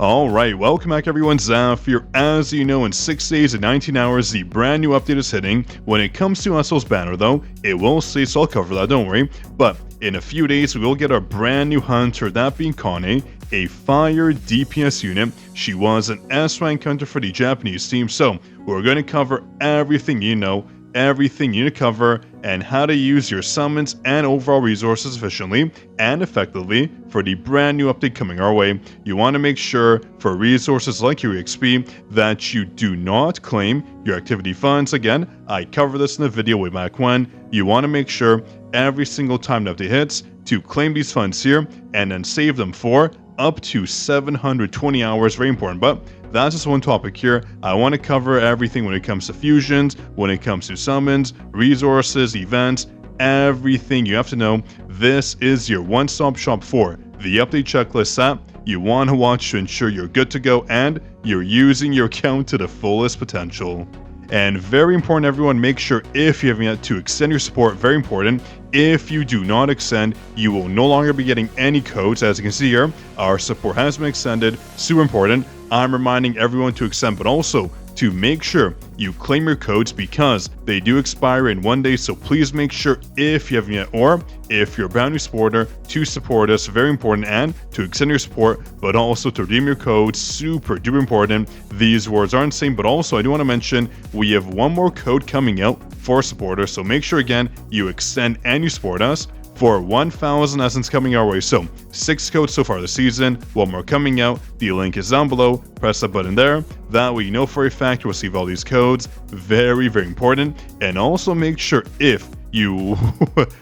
Alright, welcome back everyone, Zaff here. As you know, in 6 days and 19 hours, the brand new update is hitting. When it comes to ESIL's banner though, it will stay, so I'll cover that, don't worry. But in a few days, we will get our brand new hunter, that being KANAE, a fire DPS unit. She was an S-rank hunter for the Japanese team, so we're going to cover everything you know, everything you need to cover, and how to use your summons and overall resources efficiently and effectively for the brand new update coming our way. You want to make sure for resources like your EXP that you do not claim your activity funds. Again, I covered this in a video way back when. You want to make sure every single time the update hits to claim these funds here and then save them for up to 720 hours. Very important, but that's just one topic here. I want to cover everything when it comes to fusions, when it comes to summons, resources, events, everything you have to know. This is your one-stop shop for the update checklist that you want to watch to ensure you're good to go and you're using your account to the fullest potential. And very important, everyone, make sure if you haven't yet to extend your support, very important. If you do not extend, you will no longer be getting any codes. As you can see here, our support has been extended, super important. I'm reminding everyone to extend, but also to make sure you claim your codes because they do expire in 1 day. So please make sure if you haven't yet, or if you're a brand new supporter, to support us, very important, and to extend your support, but also to redeem your codes, super duper important. These words aren't the same, but also I do want to mention we have one more code coming out for supporters. So make sure again you extend and you support us for 1,000 essence coming our way. So 6 codes so far this season, 1 more coming out. The link is down below. Press that button there. That way you know for a fact you'll receive all these codes. Very, very important. And also make sure if you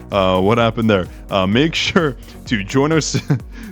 what happened there, make sure to join us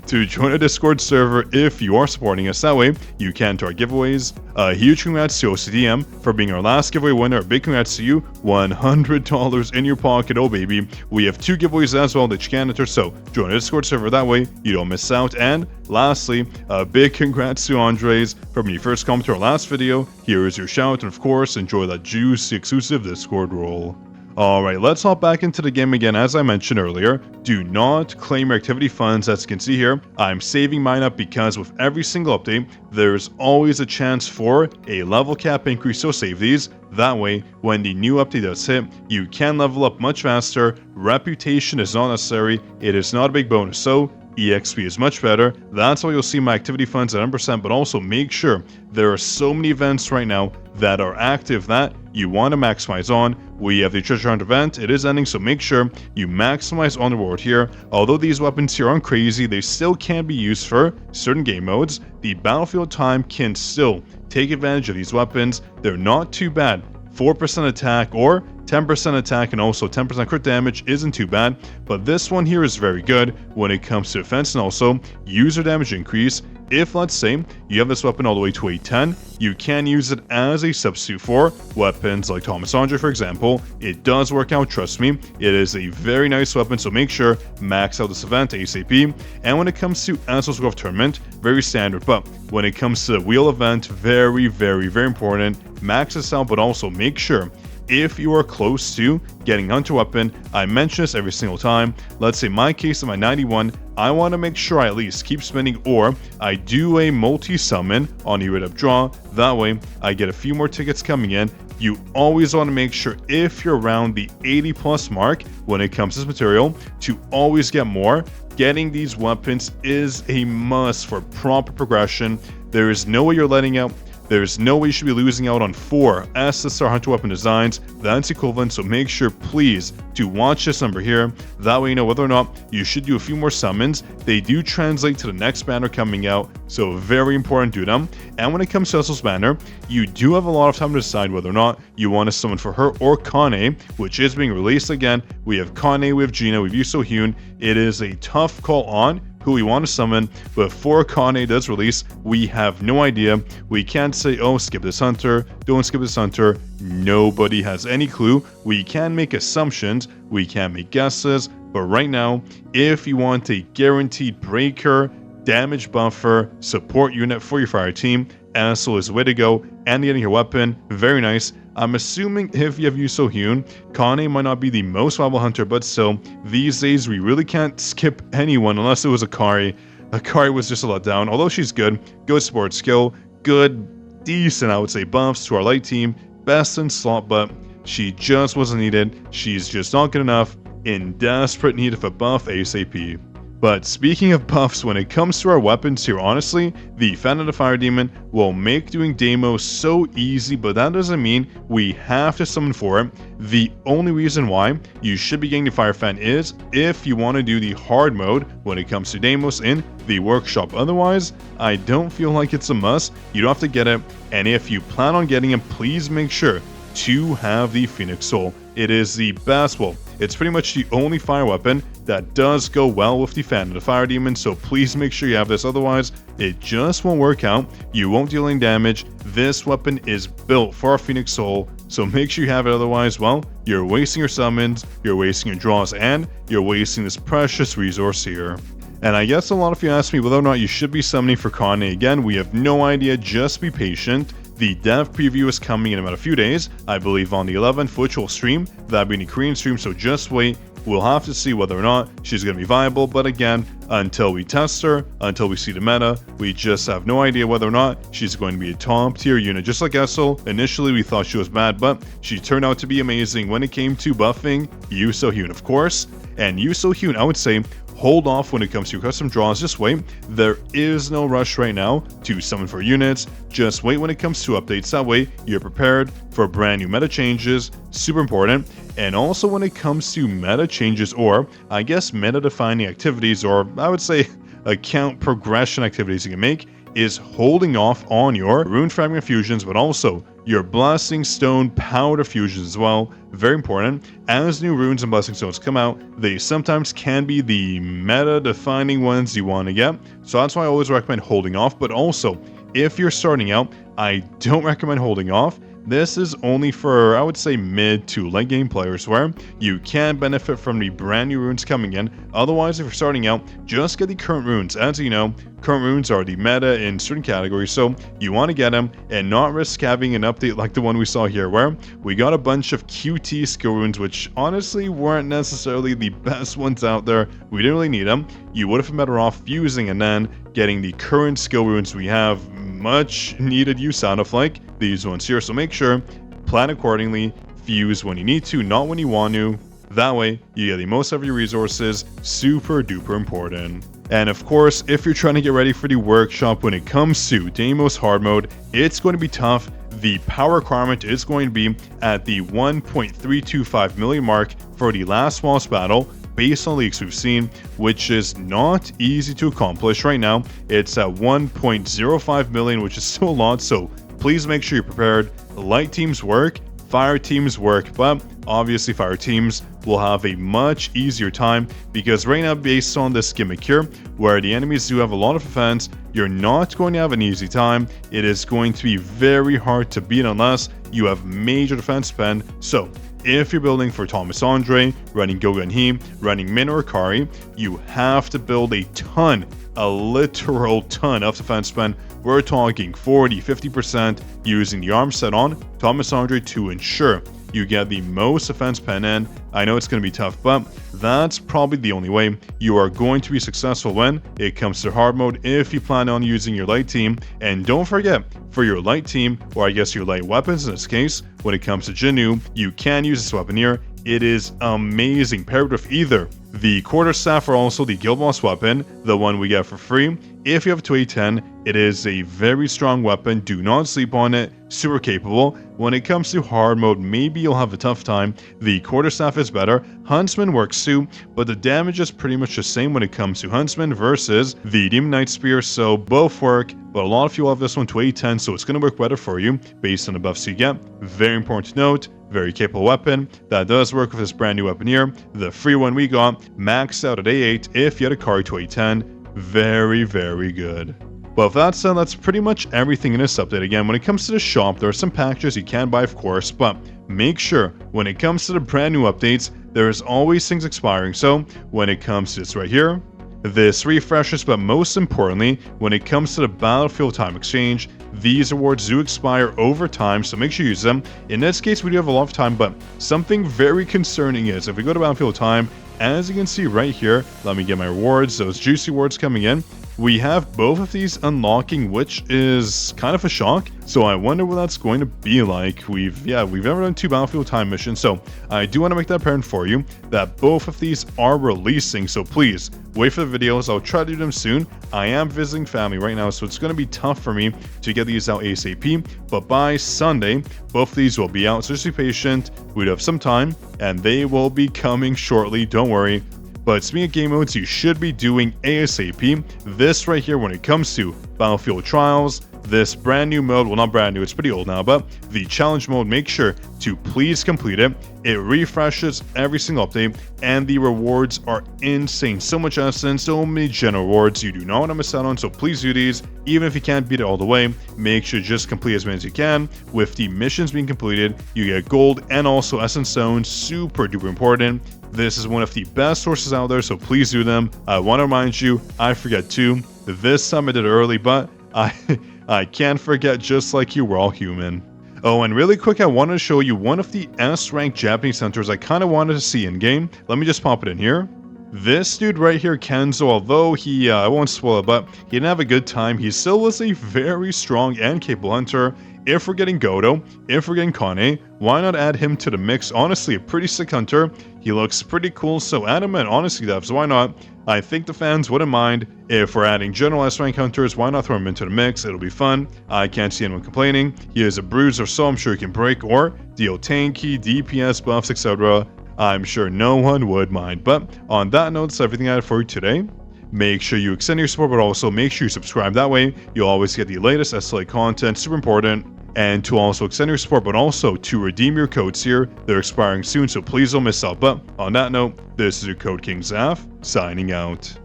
to join a Discord server if you are supporting us. That way you can enter our giveaways. Huge congrats to OCDM for being our last giveaway winner. Big congrats to you, $100 in your pocket. Oh baby, we have 2 giveaways as well that you can enter, so join a Discord server, that way you don't miss out. And lastly, a big congrats to Andres for being your first comment to our last video. Here is your shout, and of course enjoy that juicy exclusive Discord role. Alright, let's hop back into the game again. As I mentioned earlier, do not claim your activity funds. As you can see here, I'm saving mine up because with every single update, there's always a chance for a level cap increase, so save these. That way, when the new update does hit, you can level up much faster. Reputation is not necessary, it is not a big bonus, so EXP is much better. That's why you'll see my activity funds at 100%, but also make sure there are so many events right now that are active that you want to maximize on. We have the treasure hunt event, it is ending, so make sure you maximize on the reward here. Although these weapons here aren't crazy, they still can be used for certain game modes. The battlefield time can still take advantage of these weapons. They're not too bad. 4% attack or 10% attack and also 10% crit damage isn't too bad, but this one here is very good when it comes to defense and also user damage increase. If, let's say, you have this weapon all the way to a 10, you can use it as a substitute for weapons like Thomas Andre, for example. It does work out, trust me. It is a very nice weapon, so make sure max out this event ASAP. And when it comes to ESIL's Growth Tournament, very standard, but when it comes to the wheel event, very, very, very important. Max this out, but also make sure if you are close to getting hunter weapon, I mention this every single time. Let's say my case of my 91, I want to make sure I at least keep spinning, or I do a multi-summon on a red-up draw. That way, I get a few more tickets coming in. You always want to make sure if you're around the 80 plus mark when it comes to this material to always get more. Getting these weapons is a must for proper progression. There is no way you're letting out. There's no way you should be losing out on 4 SSR Hunter Weapon designs. That's equivalent, so make sure, please, to watch this number here. That way you know whether or not you should do a few more summons. They do translate to the next banner coming out, so very important, do them. And when it comes to ESIL's banner, you do have a lot of time to decide whether or not you want to summon for her or KANAE, which is being released again. We have KANAE, we have Gina, we have Yuso Hyun. It is a tough call on who we want to summon, but before KANAE does release, we have no idea. We can't say, oh, skip this hunter, don't skip this hunter. Nobody has any clue. We can make assumptions, we can make guesses, but right now, if you want a guaranteed breaker, damage buffer, support unit for your fire team, ESIL is the way to go. And getting your weapon, very nice. I'm assuming if you have Yuso Hyun, KANAE might not be the most viable hunter, but still, these days we really can't skip anyone unless it was Akari. Akari was just a letdown. Although she's good support skill, good, decent, I would say, buffs to our light team, best in slot, but she just wasn't needed. She's just not good enough, in desperate need of a buff ASAP. But speaking of buffs, when it comes to our weapons here, honestly, the Fan of the Fire Demon will make doing Deimos so easy, but that doesn't mean we have to summon for it. The only reason why you should be getting the Fire Fan is if you want to do the hard mode when it comes to Deimos in the workshop. Otherwise, I don't feel like it's a must. You don't have to get it, and if you plan on getting it, please make sure to have the Phoenix Soul. It is the best, well, it's pretty much the only fire weapon that does go well with the Fan of the Fire Demon, so please make sure you have this, otherwise it just won't work out. You won't deal any damage. This weapon is built for our Phoenix Soul, so make sure you have it, otherwise, well, you're wasting your summons, you're wasting your draws, and you're wasting this precious resource here. And I guess a lot of you asked me whether or not you should be summoning for KANAE. Again, we have no idea, just be patient. The dev preview is coming in about a few days, I believe on the 11th, which will stream. That'll be in the Korean stream, so just wait. We'll have to see whether or not she's going to be viable, but again, until we test her, until we see the meta, we just have no idea whether or not she's going to be a top tier unit. Just like ESIL, initially we thought she was bad, but she turned out to be amazing when it came to buffing Yusohyun, of course. And Yusohyun, I would say, hold off when it comes to custom draws, just wait. There is no rush right now to summon for units, just wait when it comes to updates, that way you're prepared for brand new meta changes, super important. And also when it comes to meta changes, or I guess meta defining activities, or I would say account progression activities you can make, is holding off on your rune fragment fusions, but also your Blessing Stone powder fusions as well. Very important. As new runes and Blessing Stones come out, they sometimes can be the meta-defining ones you want to get. So that's why I always recommend holding off. But also, if you're starting out, I don't recommend holding off. This is only for, I would say, mid to late game players where you can benefit from the brand new runes coming in. Otherwise, if you're starting out, just get the current runes. As you know, current runes are the meta in certain categories, so you want to get them and not risk having an update like the one we saw here where we got a bunch of QT skill runes, which honestly weren't necessarily the best ones out there. We didn't really need them. You would have been better off fusing and then getting the current skill runes we have. Much needed use out of like these ones here, so make sure, plan accordingly, fuse when you need to, not when you want to. That way you get the most of your resources. Super duper important. And of course, if you're trying to get ready for the workshop when it comes to Deimos hard mode, it's going to be tough. The power requirement is going to be at the 1.325 million mark for the last boss battle, based on leaks we've seen, which is not easy to accomplish right now. It's at 1.05 million, which is still a lot, so please make sure you're prepared. Light teams work, fire teams work, but obviously fire teams will have a much easier time because right now, based on this gimmick here, where the enemies do have a lot of defense, you're not going to have an easy time. It is going to be very hard to beat unless you have major defense spend. So if you're building for Thomas Andre, running Goga and He, running Min or Akari, you have to build a ton, a literal ton of defense spend. We're talking 40-50% using the arm set on Thomas Andre to ensure you get the most defense pen in. I know it's going to be tough, but that's probably the only way you are going to be successful when it comes to hard mode if you plan on using your light team. And don't forget, for your light team, or I guess your light weapons in this case, when it comes to jinwoo, you can use this weapon here. It is amazing, paired with either the quarterstaff or also the guild boss weapon, the one we get for free. If you have a 2A10, it is a very strong weapon. Do not sleep on it. Super capable. When it comes to hard mode, maybe you'll have a tough time. The quarterstaff is better. Huntsman works too, but the damage is pretty much the same when it comes to Huntsman versus the Demon Knight Spear, so both work, but a lot of you have this one to A10, so it's going to work better for you based on the buffs you get. Very important to note, very capable weapon. That does work with this brand new weapon here. The free one we got, maxed out at A8 if you had a Akari to A10. Very, very good. But with that said, that's pretty much everything in this update. Again, when it comes to the shop, there are some packages you can buy, of course, but make sure when it comes to the brand new updates, there is always things expiring. So when it comes to this right here, this refreshes, but most importantly, when it comes to the Battlefield Time Exchange, these awards do expire over time, so make sure you use them. In this case, we do have a lot of time, but something very concerning is if we go to Battlefield Time, as you can see right here, let me get my rewards, those juicy rewards coming in. we have both of these unlocking, which is kind of a shock. So I wonder what that's going to be like. We've never done 2 Battlefield time missions, so I do want to make that apparent for you that both of these are releasing. So please wait for the videos. I'll try to do them soon. I am visiting family right now, so it's going to be tough for me to get these out ASAP. But by Sunday, both of these will be out. So just be patient. We'd have some time, and they will be coming shortly. Don't worry. But speaking of game modes, you should be doing ASAP. This right here, when it comes to Battlefield Trials, this brand new mode, well, not brand new, it's pretty old now, but the challenge mode, make sure to please complete it. It refreshes every single update, and the rewards are insane. So much essence, so many general rewards you do not want to miss out on, so please do these. Even if you can't beat it all the way, make sure to just complete as many as you can. With the missions being completed, you get gold and also essence stones, super duper important. This is one of the best sources out there, so please do them. I want to remind you, I forget too. This time I did it early, but I can't forget, just like you, we're all human. Oh, and really quick, I wanted to show you one of the S-ranked Japanese hunters I kind of wanted to see in-game. Let me just pop it in here. This dude right here, Kenzo, although he, I won't spoil it, but he didn't have a good time, he still was a very strong and capable hunter. If we're getting Godo, if we're getting KANAE, why not add him to the mix? Honestly, a pretty sick hunter. He looks pretty cool, so add him in, honestly, devs, why not? I think the fans wouldn't mind if we're adding general S-rank hunters. Why not throw him into the mix? It'll be fun. I can't see anyone complaining. He is a bruiser, so I'm sure he can break or deal tanky, DPS buffs, etc. I'm sure no one would mind. But on that note, that's everything I had for you today. Make sure you extend your support, but also make sure you subscribe. That way, you'll always get the latest SLA content, super important. And to also extend your support, but also to redeem your codes here. They're expiring soon, so please don't miss out. But on that note, this is your Code King Zaff, signing out.